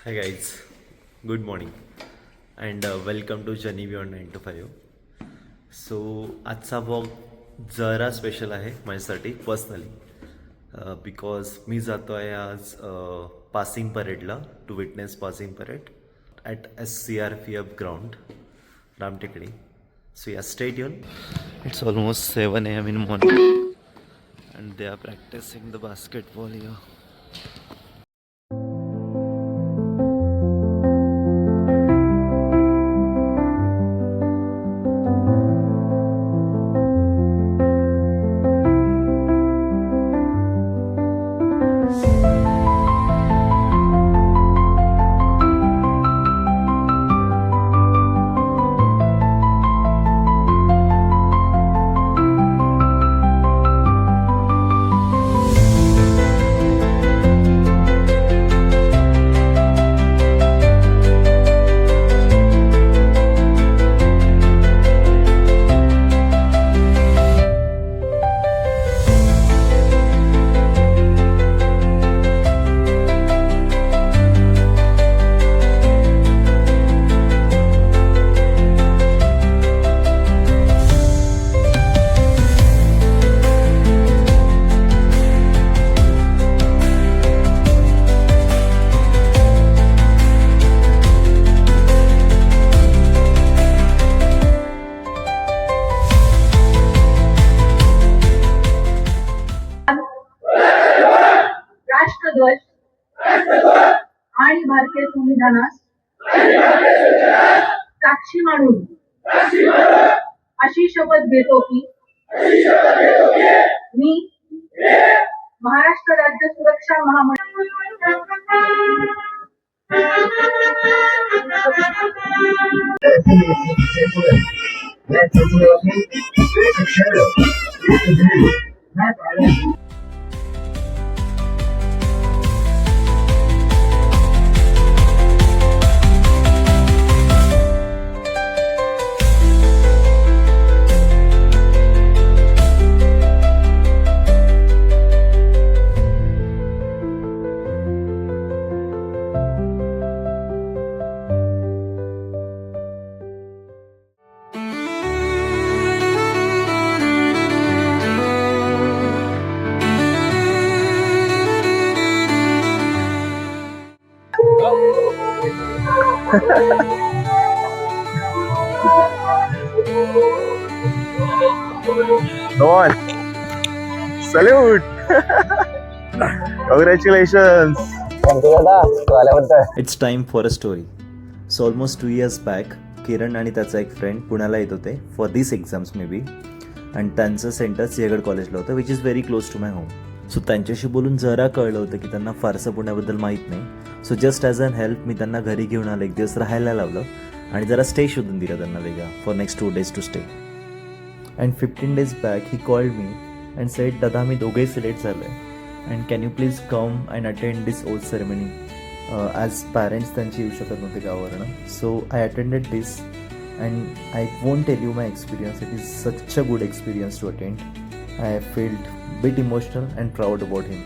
Hi guys, good morning and welcome to Journey Beyond 9 to 5. So आजचा vlog जरा special आहे माझ्यासाठी personally because मी जातो आहे आज पासिंग परेडला to witness passing parade at SCRPF ground Ramtekdi. So या स्टेट येऊन it's almost 7 AM in morning and they are practicing the basketball here. राष्ट्रध्वज आणि भारतीय संविधानास साक्षी मानून अशी शपथ घेतो की मी महाराष्ट्र राज्य सुरक्षा महामंडळ On. Salute. Congratulations. It's time for a story. So almost 2 years back Kiran आणि त्याचा एक फ्रेंड पुण्याला येत होते for this exams may be, आणि त्यांचं सेंटर सिंहगड कॉलेजला होतं which is very close to my home. So त्यांच्याशी बोलून जरा कळलं होतं की त्यांना फारसं पुण्याबद्दल माहीत नाही. So just as an help मी त्यांना घरी घेऊन आलं, एक दिवस राहायला लावलं आणि जरा स्टे शोधून दिला त्यांना वेगळा for next 2 days to stay. And 15 days back he called me and said, दादा मी दोघेही सिलेक्ट झालो आहे and can you please come and attend this oath ceremony. As parents त्यांची येऊ शकत नव्हते गावावरनं. So I attended this and I won't tell you my experience. It is such a good experience to attend. I felt bit emotional and proud about him.